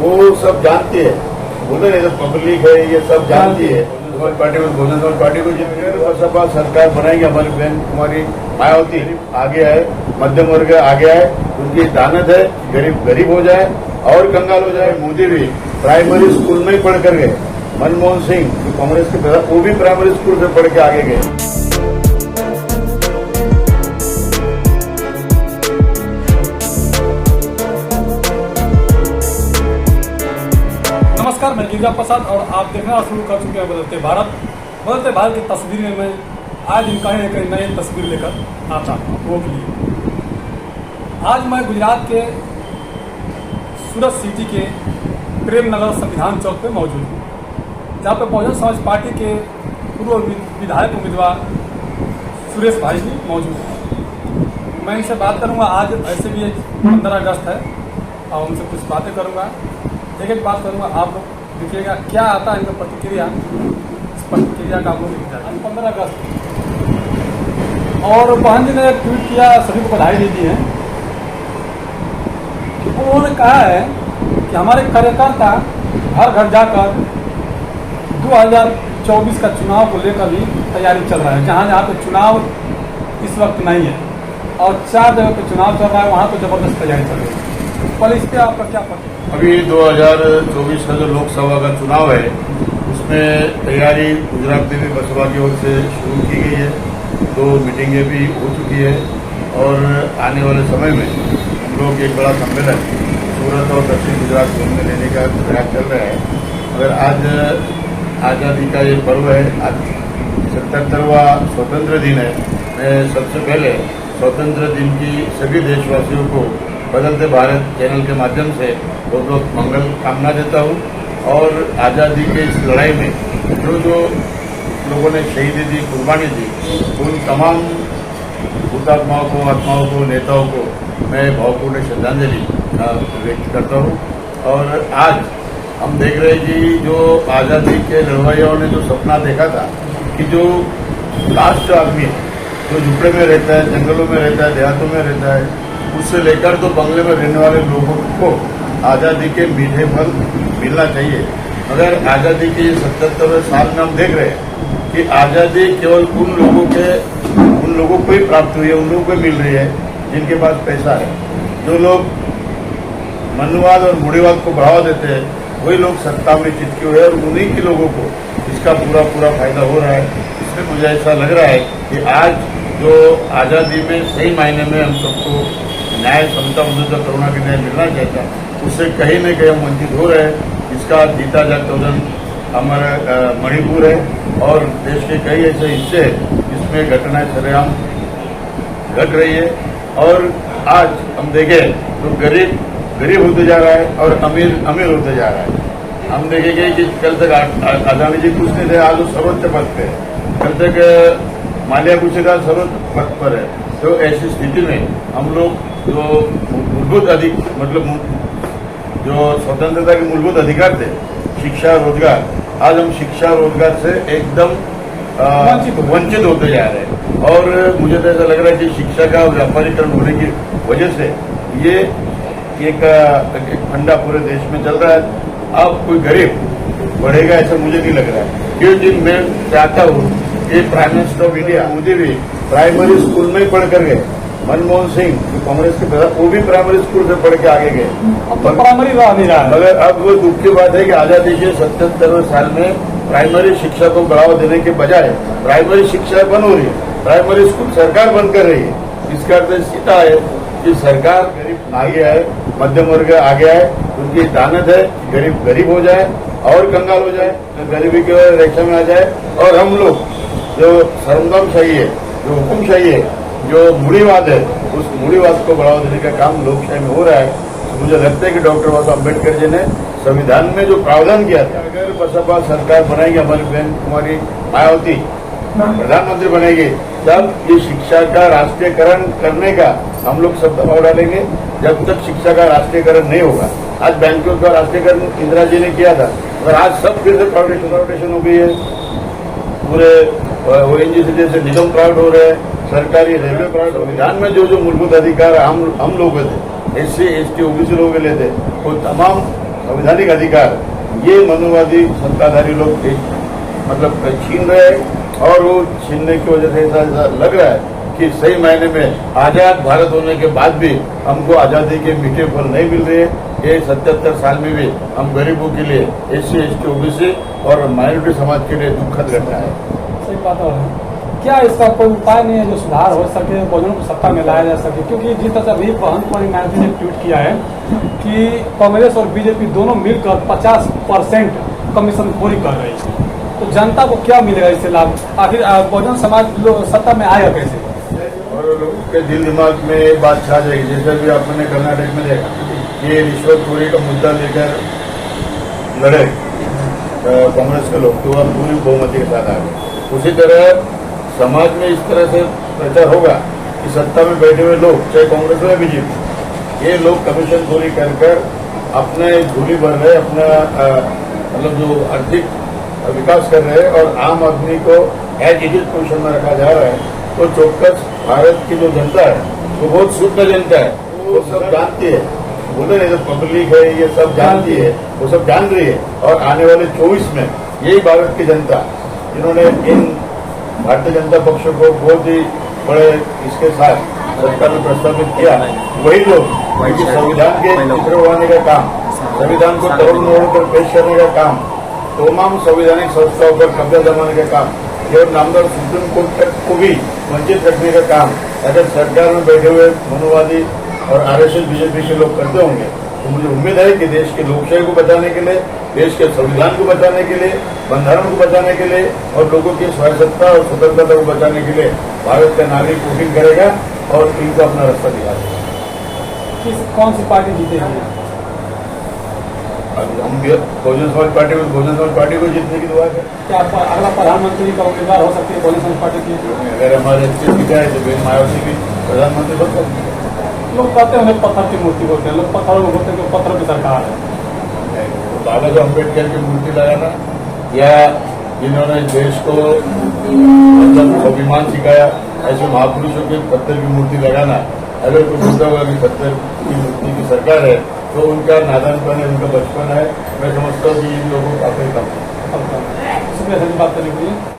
वो सब जानती है, बोले नहीं तो पब्लिक है, ये सब जानती है। समाज पार्टी में बहुजन समाज पार्टी को जितने सपा सरकार बनाएंगे, हमारी बहन कुमारी मायावती आगे आए, मध्यम वर्ग आगे आए, उनकी दानत है गरीब गरीब हो जाए और कंगाल हो जाए। मोदी भी प्राइमरी स्कूल में ही पढ़ कर गए, मनमोहन सिंह जो कांग्रेस के प्रधान वो भी प्राइमरी स्कूल से पढ़ के आगे गए। नमस्कार, मैं गिरिजा प्रसाद और आप देखना शुरू कर चुके हैं बदलते भारत की तस्वीर में मैं आज कहीं न कहीं नई तस्वीर लेकर आता हूँ आप लोगों के लिए। आज मैं गुजरात के सूरत सिटी के प्रेम नगर संविधान चौक पे मौजूद हूँ, जहाँ पे बहुजन समाज पार्टी के पूर्व विधायक उम्मीदवार सुरेश भाई जी मौजूद हैं। मैं इनसे बात करूँगा। आज ऐसे भी 15 अगस्त है और उनसे कुछ बातें करूँगा, एक बात करूँगा। आप लोग देखिएगा क्या आता है इनका प्रतिक्रिया, इस प्रतिक्रिया का आप लोग देखिएगा। 15 अगस्त और बहन जी ने ट्वीट किया, सभी को बधाई दी है। उन्होंने कहा है कि हमारे कार्यकर्ता घर घर जाकर 2024 का चुनाव को लेकर भी तैयारी चल रहा है। जहाँ पे चुनाव इस वक्त नहीं है और 4 जगह पे चुनाव चल रहा है, वहाँ तो जबरदस्त तैयारी चल रही है। पहले इस पर आपका क्या पता? अभी 2024 का जो लोकसभा का चुनाव है, उसमें तैयारी गुजरात में भी बसपा की ओर से शुरू की गई है। 2 मीटिंगें भी हो चुकी है और आने वाले समय में हम लोग एक बड़ा सम्मेलन सूरत और दक्षिण गुजरात घूमने लेने का प्रयास चल रहा है। अगर आज आज़ादी का ये पर्व है, आज 77वां स्वतंत्र दिन है। मैं सबसे पहले स्वतंत्र दिन की सभी देशवासियों को बदलते भारत चैनल के माध्यम से बहुत बहुत मंगल कामना देता हूँ। और आज़ादी के इस लड़ाई में जो जो लोगों ने शहीदी दी, कुर्बानी दी, उन तमाम हुतात्माओं को, आत्माओं को, नेताओं को मैं भावपूर्ण श्रद्धांजलि व्यक्त करता हूँ। और आज हम देख रहे हैं कि जो आज़ादी के लड़वाइयों ने जो सपना देखा था कि जो लास्ट आदमी है, जो झुपड़े में रहता है, जंगलों में रहता है, देहातों में रहता है, उससे लेकर तो बंगले में रहने वाले लोगों को आज़ादी के मीठे फल मिलना चाहिए। मगर आज़ादी के 77वें साल में हम देख रहे हैं कि आज़ादी केवल उन लोगों को ही प्राप्त हुई है, उन लोगों को मिल रही है जिनके पास पैसा है। जो लोग मनुवाद और मूढ़ीवाद को बढ़ावा देते हैं, वही लोग सत्ता में चिपके हुए हैं और उन्हीं के लोगों को इसका पूरा फायदा हो रहा है। इसमें मुझे ऐसा लग रहा है कि आज जो आज़ादी में सही मायने में हम सबको न्याय, समता, मनुष्य, करुणा की न्याय मिलना चाहता है, उससे कहीं न कहीं हम वंचित हो रहे हैं। इसका जीता जागता उदाहरण हमारा मणिपुर है और देश के कई ऐसे हिस्से हैं जिसमें घटनाएं सरेआम घट रही है। और आज हम देखें तो गरीब होते जा रहा है और अमीर होते जा रहा है। हम देखेंगे कि कल तक अदानी जी कुछ नहीं थे, आज वो सर्वोच्च पद पे है। कल तक माल्या कुछ का सर्वोच्च पद पर है। तो ऐसी स्थिति में हम लोग जो मूलभूत जो स्वतंत्रता के मूलभूत अधिकार थे, शिक्षा, रोजगार, आज हम शिक्षा, रोजगार से एकदम वंचित होते जा रहे हैं। और मुझे तो ऐसा लग रहा है कि शिक्षा का व्यापारीकरण होने की वजह से ये एक फंडा पूरे देश में चल रहा है। अब कोई गरीब बढ़ेगा ऐसा मुझे नहीं लग रहा है, क्योंकि मैं चाहता हूँ कि prime minister of India Modi भी प्राइमरी स्कूल में ही पढ़ कर गए। मनमोहन सिंह जो कांग्रेस के प्रधान वो भी प्राइमरी स्कूल से पढ़ के आगे गए। अब तो प्राइमरी रहा नहीं रहा है। मगर अब वो दुख की बात है कि आजादी के 77वें साल में प्राइमरी शिक्षा को बढ़ावा देने के बजाय प्राइमरी शिक्षा बंद हो रही है, प्राइमरी स्कूल सरकार बंद कर रही है। इसका अर्थ सीधा है कि सरकार गरीब आगे आए, मध्यम वर्ग आगे आए, उनकी दानत है गरीब गरीब हो जाए और कंगाल हो जाए, तो गरीबी की रेखा में आ जाए। और हम लोग जो सरंजामशाही है, जो हुकुमशाही है, जो मूढ़ीवाद है, उस मूढ़ीवाद को बढ़ावा देने का काम लोकशाही में हो रहा है। तो मुझे लगता है कि डॉक्टर बाबा साहब अम्बेडकर जी ने संविधान में जो प्रावधान किया था, अगर बसपा सरकार बनाएगी, हमारी बहन कुमारी मायावती प्रधानमंत्री बनेगी, तब ये शिक्षा का राष्ट्रीयकरण करने का हम लोग सब दबाव डालेंगे। जब तक शिक्षा का राष्ट्रीयकरण नहीं होगा, आज बैंकों का राष्ट्रीयकरण इंदिरा जी ने किया था, और आज सब फिर से प्राइवेटाइजेशन हो गई है। पूरे ओएनजीसी जैसे निगम प्राइवेट हो रहे हैं, सरकारी रेलवे प्राइवेट। संविधान में जो मूलभूत अधिकार हम लोगों थे, SC, ST, OBC लोगों के लिए थे, वो तमाम संवैधानिक अधिकार ये मनुवादी सत्ताधारी लोग मतलब छीन रहे हैं। और वो छीनने की वजह से ऐसा लग रहा है कि सही मायने में आजाद भारत होने के बाद भी हमको आजादी के मीठे फल नहीं मिल रहे हैं। ये 77 साल में भी हम गरीबों के लिए SC, ST, OBC और माइनॉरिटी समाज के लिए दुखद घटना है। सही बात है। क्या इसका कोई उपाय नहीं है जो सुधार हो सके, बहुजनों को सत्ता में लाया जा सके? क्योंकि जिस तरह से अभी महंत कुमारी मैनेजी ने ट्वीट किया है कि कांग्रेस और बीजेपी दोनों मिलकर 50% कमीशन खोरी कर रही है, तो जनता को क्या मिलेगा इससे लाभ? आखिर बहुजन समाज सत्ता में आएगा कैसे? और लोगों के दिल दिमाग में ये बात छा जाएगी, जैसे भी आपने कर्नाटक में देखा कि रिश्वतखोरी का मुद्दा लेकर लड़े कांग्रेस के लोग, तो वह पूरी बहुमती के साथ आ गए। उसी तरह समाज में इस तरह से प्रचार होगा कि सत्ता में बैठे हुए लोग, चाहे कांग्रेस हो या बीजेपी, ये लोग कमीशन चोरी कर अपने झोली भर रहे, अपना मतलब जो आर्थिक विकास कर रहे हैं और आम आदमी को एज इट इज पोजिशन में रखा जा रहा है। तो चौक्कस भारत की जो जनता है वो बहुत शुद्ध जनता है, वो सब जानती है। बोले नहीं, जो पब्लिक है ये सब जानती है, वो सब जान रही है। और आने वाले 24 में यही भारत की जनता, जिन्होंने इन भारतीय जनता पक्ष को बहुत ही बड़े इसके साथ सत्ता में प्रस्तावित किया, वही लोग संविधान के चित्र उड़ाने का काम, संविधान को तोड़ मोड़ कर पेश करने का काम, तमाम संवैधानिक संस्थाओं पर कब्जा जमाने का काम, केवल नामदार सुप्रीम कोर्ट तक को भी वंचित रखने का काम अगर सरकार में बैठे हुए मनुवादी और RSS बीजेपी के लोग करते होंगे, तो मुझे उम्मीद है कि देश के लोकशाही को बचाने के लिए, देश के संविधान को बचाने के लिए, बंधारण को बचाने के लिए और लोगों की स्वायत्तता और स्वतंत्रता को बचाने के लिए भारत का नागरिक वोटिंग करेगा और इनको अपना रास्ता दिखाएगा। कौन सी पार्टी जीतेगी? हम बहुजन समाज पार्टी को जीतने की दुआ है। क्या अगला प्रधानमंत्री का उम्मीदवार हो सकती है बहुजन समाज पार्टी की? अगर हमारे अच्छे दिखा है तो बेन मायावती भी प्रधानमंत्री बन सकते हैं। लोग कहते हैं उन्हें पत्थर की मूर्ति बोलते हैं, लोग पत्थरों को बोलते हैं कि पत्थरों की सरकार है। बाबा साहब अम्बेडकर की मूर्ति लगाना या जिन्होंने देश को मतलब स्वाभिमान सिखाया, ऐसे महापुरुषों के पत्थर की मूर्ति लगाना, अगर कोई बोलता होगा कि पत्थर की मूर्ति की सरकार है तो उनका नादानपन है, उनका बचपन है। मैं समझता हूँ कि इन लोगों का काफी कम है। शुक्रिया सर बात करने के लिए।